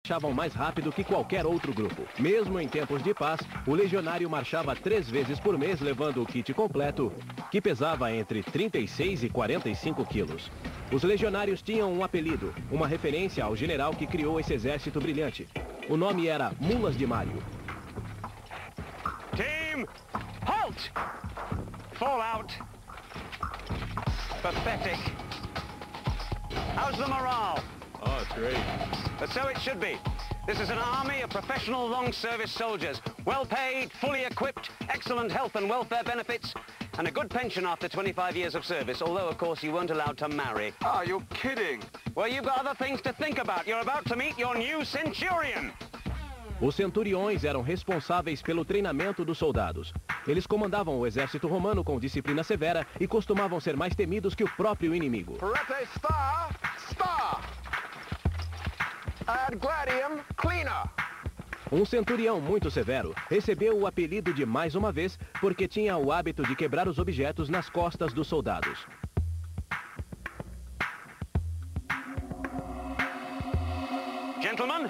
marchavam mais rápido que qualquer outro grupo. Mesmo em tempos de paz, o legionário marchava 3 vezes por mês levando o kit completo, que pesava entre 36 e 45 quilos. Os legionários tinham um apelido, uma referência ao general que criou esse exército brilhante. O nome era Mulas de Mário. Team, halt! Fall out. Pathetic. How's the morale? Oh, it's great. But so it should be. This is an army of professional long-service soldiers. Well-paid, fully equipped, excellent health and welfare benefits, and a good pension after 25 years of service, although, of course, you weren't allowed to marry. Ah, you're kidding. Well, you've got other things to think about. You're about to meet your new centurion. Os centuriões eram responsáveis pelo treinamento dos soldados. Eles comandavam o exército romano com disciplina severa e costumavam ser mais temidos que o próprio inimigo. Parete star, star. Ad gladium cleaner. Um centurião muito severo recebeu o apelido de mais uma vez porque tinha o hábito de quebrar os objetos nas costas dos soldados. Gentlemen,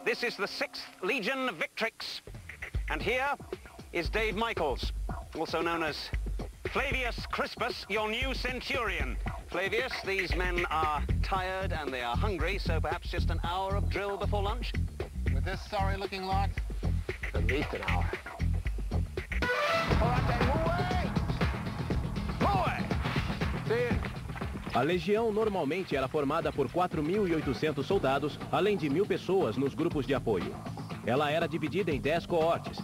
this is the 6th Legion Victrix. And here is Dave Michaels, also known as Flavius Crispus, your new centurion. Flavius, these men are tired and they are hungry, so perhaps just an hour of drill before lunch? With this sorry-looking lot, at least an hour. A legião normalmente era formada por 4.800 soldados, além de 1.000 pessoas nos grupos de apoio. Ela era dividida em 10 coortes.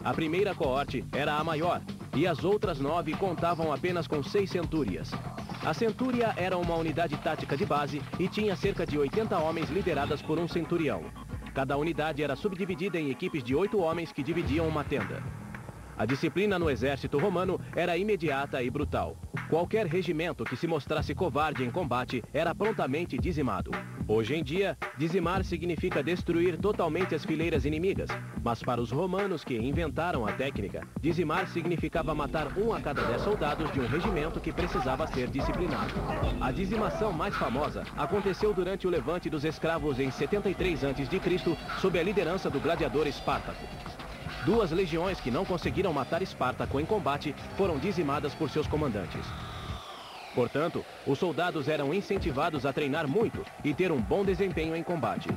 A primeira coorte era a maior, e as outras 9 contavam apenas com 6 centúrias. A centúria era uma unidade tática de base e tinha cerca de 80 homens lideradas por um centurião. Cada unidade era subdividida em equipes de 8 homens que dividiam uma tenda. A disciplina no exército romano era imediata e brutal. Qualquer regimento que se mostrasse covarde em combate era prontamente dizimado. Hoje em dia, dizimar significa destruir totalmente as fileiras inimigas. Mas para os romanos que inventaram a técnica, dizimar significava matar 1 a cada 10 soldados de um regimento que precisava ser disciplinado. A dizimação mais famosa aconteceu durante o levante dos escravos em 73 a.C., sob a liderança do gladiador Espartaco. 2 legiões que não conseguiram matar Espartaco em combate foram dizimadas por seus comandantes. Portanto, os soldados eram incentivados a treinar muito e ter um bom desempenho em combate.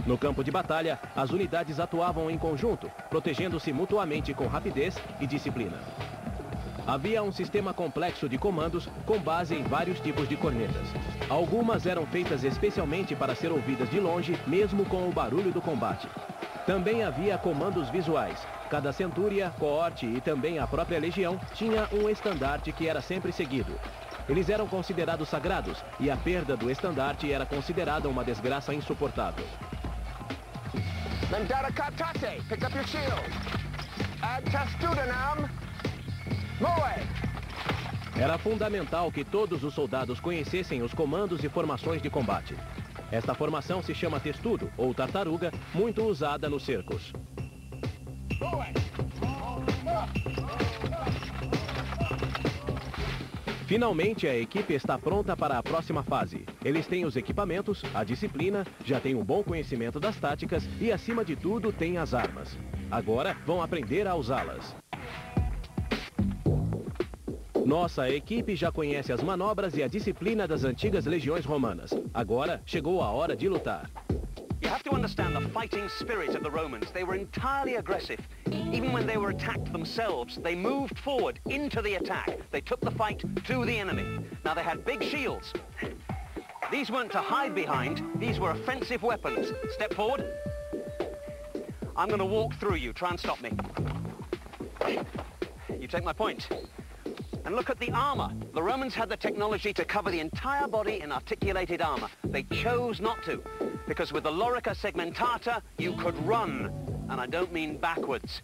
No campo de batalha, as unidades atuavam em conjunto, protegendo-se mutuamente com rapidez e disciplina. Havia um sistema complexo de comandos com base em vários tipos de cornetas. Algumas eram feitas especialmente para ser ouvidas de longe, mesmo com o barulho do combate. Também havia comandos visuais. Cada centúria, coorte e também a própria legião tinha um estandarte que era sempre seguido. Eles eram considerados sagrados e a perda do estandarte era considerada uma desgraça insuportável. Mandata katate, pick up your shield. Ad testudanam, moe. Era fundamental que todos os soldados conhecessem os comandos e formações de combate. Esta formação se chama testudo, ou tartaruga, muito usada nos cercos. Finalmente, a equipe está pronta para a próxima fase. Eles têm os equipamentos, a disciplina, já têm um bom conhecimento das táticas e, acima de tudo, têm as armas. Agora, vão aprender a usá-las. Nossa equipe já conhece as manobras e a disciplina das antigas legiões romanas. Agora, chegou a hora de lutar. You have to understand the fighting spirit of the Romans. They were entirely aggressive. Even when they were attacked themselves, they moved forward into the attack. They took the fight to the enemy. Now they had big shields. These weren't to hide behind. These were offensive weapons. Step forward. I'm going to walk through you. Try and stop me. You take my point. And look at the armor. The Romans had the technology to cover the entire body in articulated armor. They chose not to, because with the lorica segmentata, you could run. And I don't mean backwards.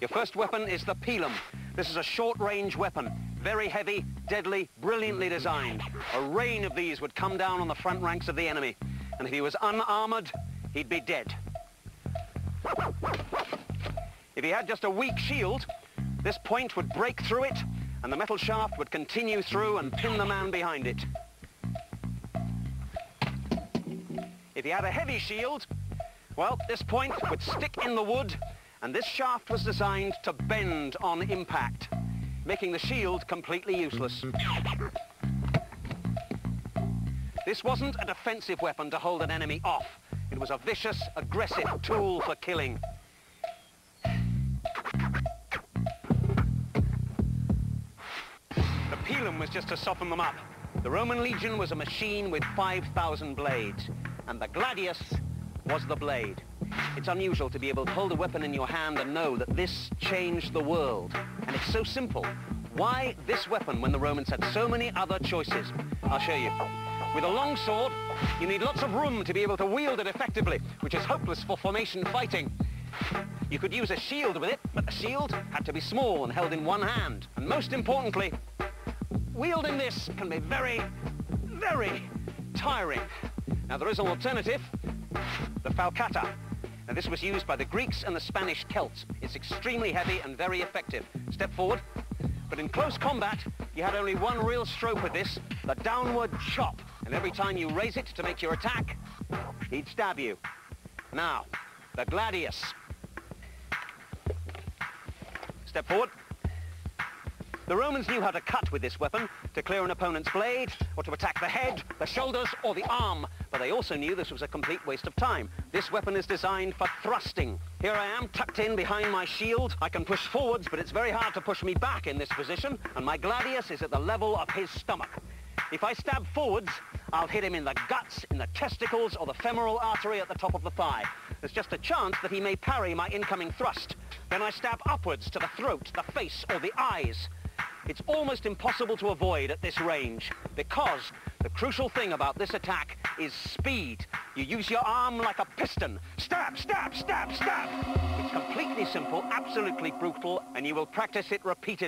Your first weapon is the pilum. This is a short-range weapon. Very heavy, deadly, brilliantly designed. A rain of these would come down on the front ranks of the enemy. And if he was unarmored, he'd be dead. If he had just a weak shield, this point would break through it, and the metal shaft would continue through and pin the man behind it. If he had a heavy shield, well, this point would stick in the wood, and this shaft was designed to bend on impact, making the shield completely useless. This wasn't a defensive weapon to hold an enemy off. It was a vicious, aggressive tool for killing. The pilum was just to soften them up. The Roman legion was a machine with 5,000 blades, and the gladius was the blade. It's unusual to be able to hold a weapon in your hand and know that this changed the world. And it's so simple. Why this weapon when the Romans had so many other choices? I'll show you. With a long sword, you need lots of room to be able to wield it effectively, which is hopeless for formation fighting. You could use a shield with it, but the shield had to be small and held in one hand. And most importantly, wielding this can be very, very tiring. Now there is an alternative, the falcata. Now this was used by the Greeks and the Spanish Celts. It's extremely heavy and very effective. Step forward. But in close combat, you had only one real stroke with this, the downward chop. And every time you raise it to make your attack, he'd stab you. Now, the gladius. Step forward. The Romans knew how to cut with this weapon, to clear an opponent's blade, or to attack the head, the shoulders, or the arm. But they also knew this was a complete waste of time. This weapon is designed for thrusting. Here I am, tucked in behind my shield. I can push forwards, but it's very hard to push me back in this position, and my gladius is at the level of his stomach. If I stab forwards, I'll hit him in the guts, in the testicles, or the femoral artery at the top of the thigh. There's just a chance that he may parry my incoming thrust. Then I stab upwards to the throat, the face, or the eyes. It's almost impossible to avoid at this range, because the crucial thing about this attack is speed. You use your arm like a piston. Stab, stab, stab, stab. It's completely simple, absolutely brutal, and you will practice it repeatedly.